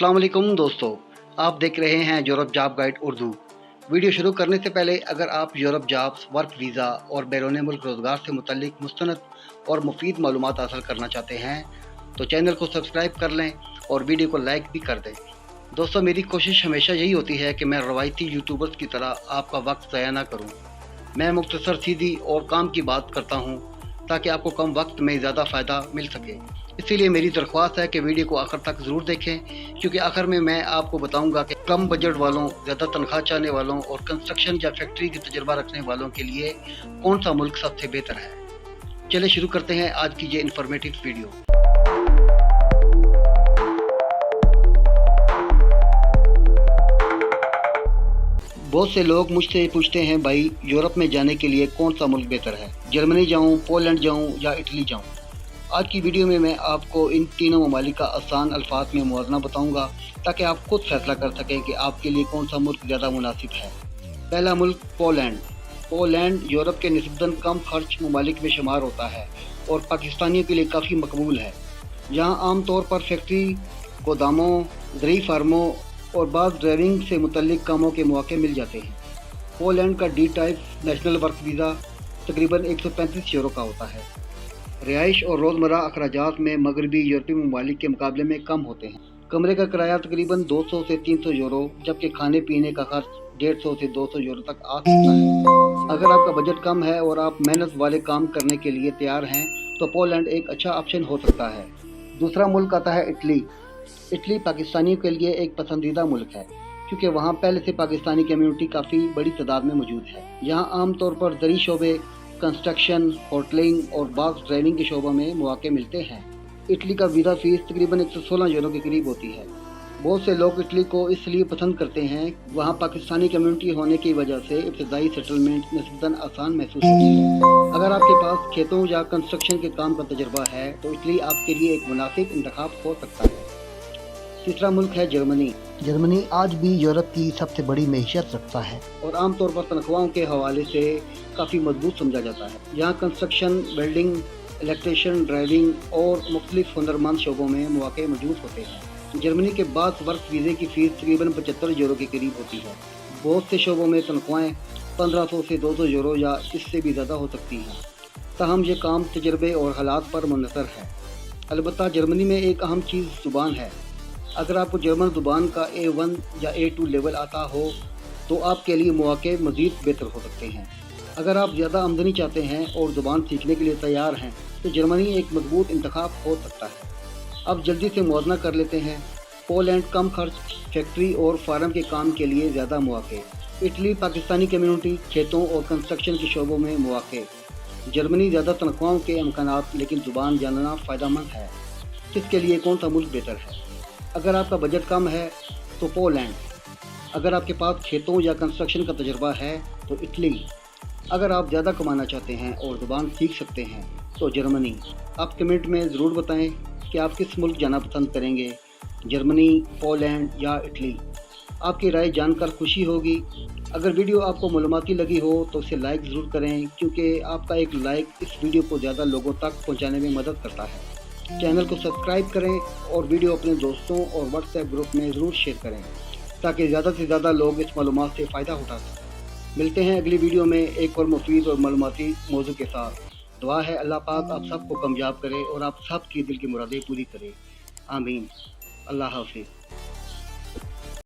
अस्सलाम वालेकुम दोस्तों, आप देख रहे हैं Europe job guide Urdu. Video शुरू करने से पहले अगर आप यूरोप जॉब्स, वर्क वीज़ा और बैरून मुल्क रोज़गार से मुतल्लिक मुस्तनद और मुफीद मालूमात हासिल करना चाहते हैं तो चैनल को सब्सक्राइब कर लें और वीडियो को लाइक भी कर दें। दोस्तों, मेरी कोशिश हमेशा यही होती है कि मैं रवायती यूट्यूबर्स की तरह आपका वक्त ज़ाया ना करूँ। मैं मुख्तसर, सीधी और काम की बात करता हूँ ताकि आपको कम वक्त में ज़्यादा फ़ायदा मिल सके। इसीलिए मेरी दरख्वास्त है कि वीडियो को आखिर तक ज़रूर देखें, क्योंकि आखिर में मैं आपको बताऊंगा कि कम बजट वालों, ज़्यादा तनख्वाह चाहने वालों और कंस्ट्रक्शन या फैक्ट्री की तजुर्बा रखने वालों के लिए कौन सा मुल्क सबसे बेहतर है। चलिए शुरू करते हैं आज की ये इन्फॉर्मेटिव वीडियो। बहुत से लोग मुझसे पूछते हैं, भाई यूरोप में जाने के लिए कौन सा मुल्क बेहतर है, जर्मनी जाऊं, पोलैंड जाऊं या इटली जाऊं। आज की वीडियो में मैं आपको इन तीनों ममालिक का आसान अल्फाज में मुआवजा बताऊंगा ताकि आप खुद फैसला कर सकें कि आपके लिए कौन सा मुल्क ज़्यादा मुनासिब है। पहला मुल्क पोलैंड। पोलैंड यूरोप के निस्बतन कम खर्च ममालिक में शुमार होता है और पाकिस्तानियों के लिए काफ़ी मकबूल है। यहाँ आमतौर पर फैक्ट्री, गोदामों, ज़रूरी फार्मों और बाज़ ड्राइविंग से मुतल्लिक कामों के मौके मिल जाते हैं। पोलैंड का D type national work visa तकरीबन 135 यूरो का होता है। रिहाइश और रोज़मर्रा अखराजात में मगरबी यूरोपीय ममालिक के मुकाबले में कम होते हैं। कमरे का किराया तकरीबन 200 से 300 यूरो, जबकि खाने पीने का खर्च 150 से 200 यूरो तक आ सकता है। अगर आपका बजट कम है और आप मेहनत वाले काम करने के लिए तैयार हैं तो पोलैंड एक अच्छा ऑप्शन हो सकता है। दूसरा मुल्क आता है इटली। इटली पाकिस्तानियों के लिए एक पसंदीदा मुल्क है क्योंकि वहाँ पहले से पाकिस्तानी कम्यूनिटी काफ़ी बड़ी तादाद में मौजूद है। यहाँ आमतौर पर ज़रूरी शोबे, कंस्ट्रक्शन, होटलिंग और बाग ड्राइविंग के शोबों में मौके मिलते हैं। इटली का वीज़ा फ़ीस तकरीबन 116 यूरो के करीब होती है। बहुत से लोग इटली को इसलिए पसंद करते हैं, वहाँ पाकिस्तानी कम्यूनिटी होने की वजह से इब्तदाई सेटलमेंट निस्बतन आसान महसूस होती है। अगर आपके पास खेतों या कंस्ट्रक्शन के काम का तजुर्बा है तो इटली आपके लिए एक मुनासिब इंतखाब हो सकता है। तीसरा मुल्क है जर्मनी। जर्मनी आज भी यूरोप की सबसे बड़ी मैशियत रखता है और आमतौर पर तनख्वाहों के हवाले से काफ़ी मजबूत समझा जाता है। यहाँ कंस्ट्रक्शन, वेल्डिंग, इलेक्ट्रिशियन, ड्राइविंग और मुख्तलिफ हुनरमंद शोबों में मौके मौजूद होते हैं। जर्मनी के बाद वर्क वीज़े की फ़ीस तकरीबन 75 यूरो के करीब होती है। बहुत से शोबों में तनख्वाहें 1500 से 200 यूरो या इससे भी ज़्यादा हो सकती हैं। ताहम ये काम तजर्बे और हालात पर मुनहसर है। अलबत्ता जर्मनी में एक अहम चीज़ ज़ुबान है। अगर आपको जर्मन ज़ुबान का A1 या A2 लेवल आता हो तो आपके लिए मौके मज़ीद बेहतर हो सकते हैं। अगर आप ज़्यादा आमदनी चाहते हैं और ज़ुबान सीखने के लिए तैयार हैं तो जर्मनी एक मजबूत इंतखाब हो सकता है। अब जल्दी से मुआवजा कर लेते हैं। पोलैंड कम खर्च, फैक्ट्री और फार्म के काम के लिए ज़्यादा मौके। इटली पाकिस्तानी कम्यूनिटी, खेतों और कंस्ट्रक्शन के शोबों में मौके। जर्मनी ज़्यादा तनख्वाहों के इम्कानात, लेकिन ज़ुबान जानना फ़ायदेमंद है। किसके लिए कौन सा मुल्क बेहतर है? अगर आपका बजट कम है तो पोलैंड। अगर आपके पास खेतों या कंस्ट्रक्शन का तजुर्बा है तो इटली। अगर आप ज़्यादा कमाना चाहते हैं और ज़ुबान सीख सकते हैं तो जर्मनी। आप कमेंट में ज़रूर बताएं कि आप किस मुल्क जाना पसंद करेंगे, जर्मनी, पोलैंड या इटली। आपकी राय जानकर खुशी होगी। अगर वीडियो आपको मालूमाती लगी हो तो इसे लाइक ज़रूर करें, क्योंकि आपका एक लाइक इस वीडियो को ज़्यादा लोगों तक पहुँचाने में मदद करता है। चैनल को सब्सक्राइब करें और वीडियो अपने दोस्तों और व्हाट्सएप ग्रुप में ज़रूर शेयर करें ताकि ज़्यादा से ज़्यादा लोग इस मालूमात से फ़ायदा उठा सकें। मिलते हैं अगली वीडियो में एक और मुफीद और मालूमाती मौजू के साथ। दुआ है अल्लाह पाक आप सबको कामयाब करे और आप सब की दिल की मुरादें पूरी करे। आमीन। अल्लाह हाफ़िज़।